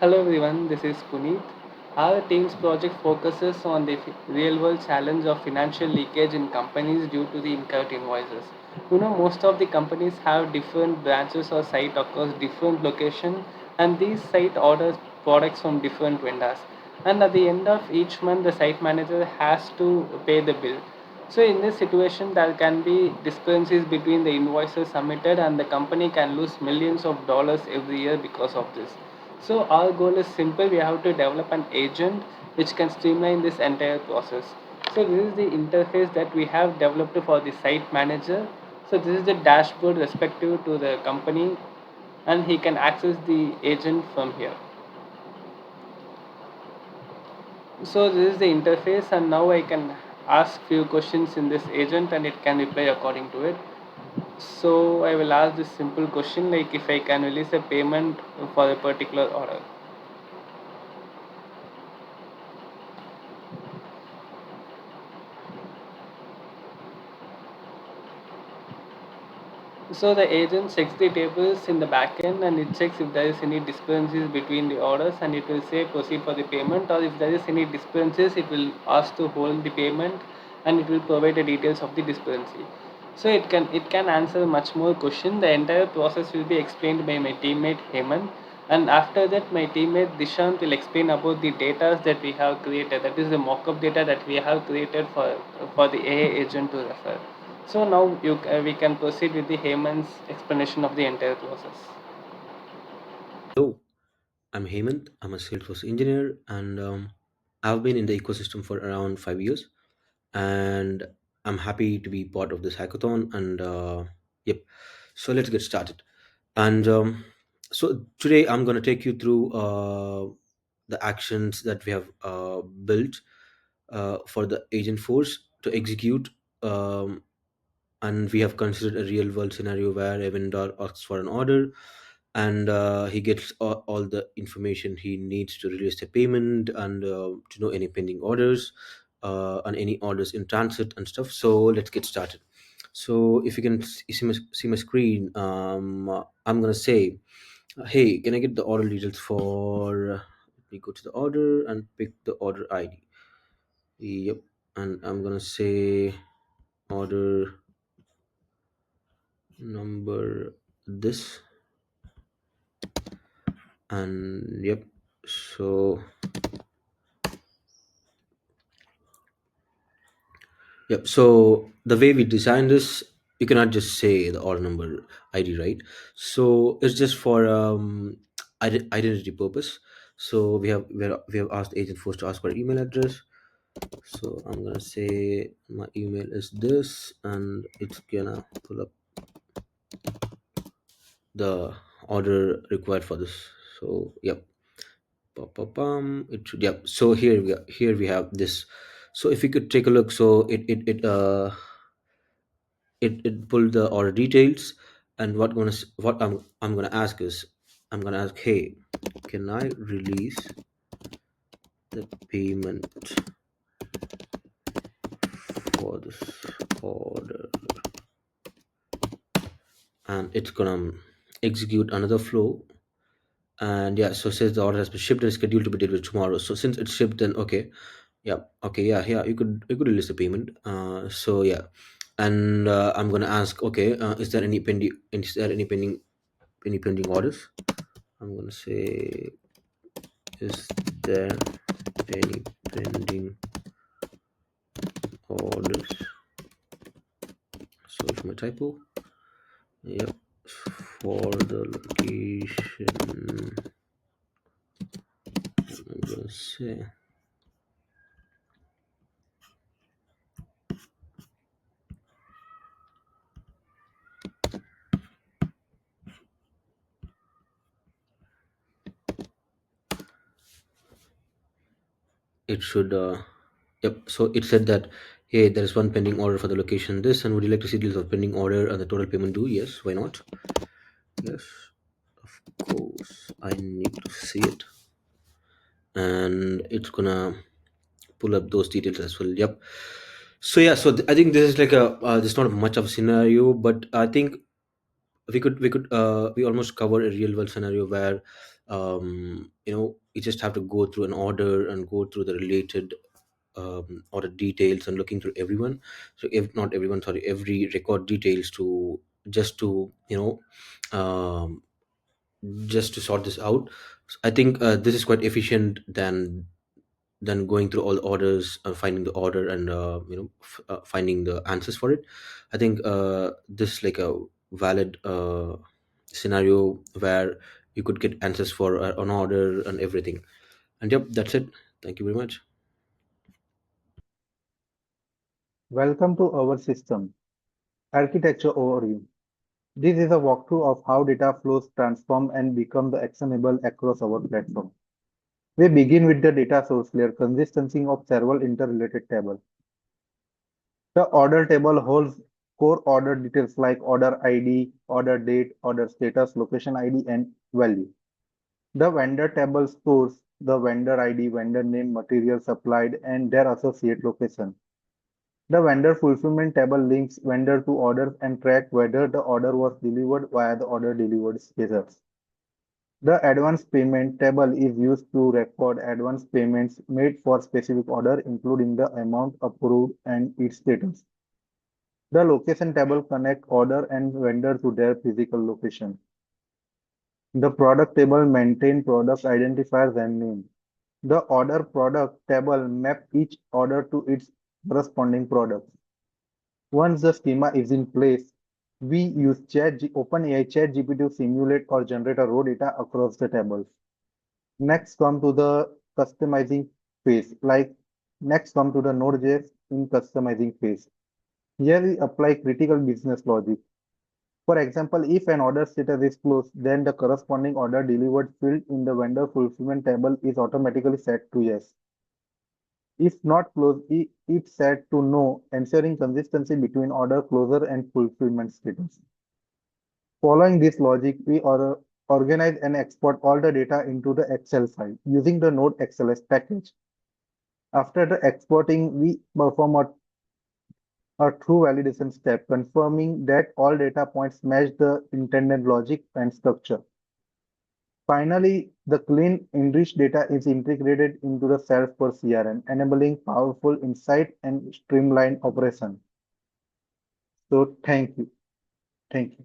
Hello everyone, this is Puneet. Our team's project focuses on the real world challenge of financial leakage in companies due to the incorrect invoices. Most of the companies have different branches or site across different locations, and these site orders products from different vendors. And at the end of each month, the site manager has to pay the bill. So in this situation, there can be discrepancies between the invoices submitted, and the company can lose millions of dollars every year because of this. So our goal is simple. We have to develop an agent which can streamline this entire process. So this is the interface that we have developed for the site manager. So this is the dashboard respective to the company, and he can access the agent from here. So this is the interface, and now I can ask few questions in this agent and it can reply according to it. So I will ask this simple question like if I can release a payment for a particular order. So the agent checks the tables in the backend and it checks if there is any discrepancies between the orders, and it will say proceed for the payment, or if there is any discrepancies it will ask to hold the payment and it will provide the details of the discrepancy. So it can answer much more question. The entire process will be explained by my teammate Hemant, and after that my teammate Dishant will explain about the data that we have created. That is the mock-up data that we have created for the AI agent to refer. So now we can proceed with the Hemant's explanation of the entire process. Hello, I'm Hemant. I'm a Salesforce engineer, and I've been in the ecosystem for around 5 years. And I'm happy to be part of this hackathon. And yep, so let's get started. And so today I'm going to take you through the actions that we have built for the agent force to execute. Um, and we have considered a real world scenario where a vendor asks for an order, and he gets all the information he needs to release the payment and to know any pending orders and any orders in transit and stuff. So let's get started. So if you can see my screen, I'm gonna say, hey, can I get the order details for let me go to the order and pick the order ID. Yep. And I'm gonna say order number this. And yep, so yep, so the way we designed this, you cannot just say the order number ID, right? So it's just for identity purpose. So we have asked Agentforce to ask for email address. So I'm gonna say my email is this, and it's gonna pull up the order required for this. So yep, it should, yep. So here we have this. So if you could take a look, so it pulled the order details. And what I'm gonna ask is, I'm gonna ask, hey, can I release the payment for this order? And it's gonna execute another flow. And yeah, so it says the order has been shipped and is scheduled to be delivered tomorrow. So since it's shipped, then okay, yeah, okay, yeah, you could release the payment. So yeah, and I'm gonna ask, okay, is there any pending orders? I'm gonna say, is there any pending orders? So it's my typo. Yep. For the location, I'm gonna say it should. Yep. So it said that, hey, there is one pending order for the location this, and would you like to see details of pending order and the total payment due? Yes. Why not? Yes. Of course, I need to see it, and it's gonna pull up those details as well. Yep. So yeah, so I think this is like there's not much of a scenario, but I think we almost cover a real world scenario where You just have to go through an order and go through the related order details and looking through everyone. So if not everyone, sorry, every record details to just to just to sort this out. So I think this is quite efficient than going through all the orders, finding the order, and finding the answers for it. I think this is like a valid scenario where you could get answers for an order and everything. And yep, that's it. Thank you very much. Welcome to our system architecture overview. This is a walkthrough of how data flows transform and become the actionable across our platform. We begin with the data source layer consisting of several interrelated tables. The order table holds core order details like order ID, order date, order status, location ID, and value. The vendor table stores the vendor ID, vendor name, material supplied, and their associate location. The vendor fulfillment table links vendor to orders and track whether the order was delivered via the order delivered status. The advance payment table is used to record advance payments made for specific order, including the amount approved and its status. The location table connects order and vendor to their physical location. The product table maintains product identifiers and name. The order product table maps each order to its corresponding product. Once the schema is in place, we use OpenAI ChatGPT to simulate or generate a raw data across the tables. Next come to the customizing phase. Next come to the Node.js in customizing phase. Here we apply critical business logic. For example, if an order status is closed, then the corresponding order delivered field in the vendor fulfillment table is automatically set to yes. If not closed, it's set to no, ensuring consistency between order closure and fulfillment status. Following this logic, we organize and export all the data into the Excel file using the Node XLS package. After the exporting, we perform a true validation step, confirming that all data points match the intended logic and structure. Finally, the clean, enriched data is integrated into the Salesforce CRM, enabling powerful insight and streamlined operation. So, thank you. Thank you.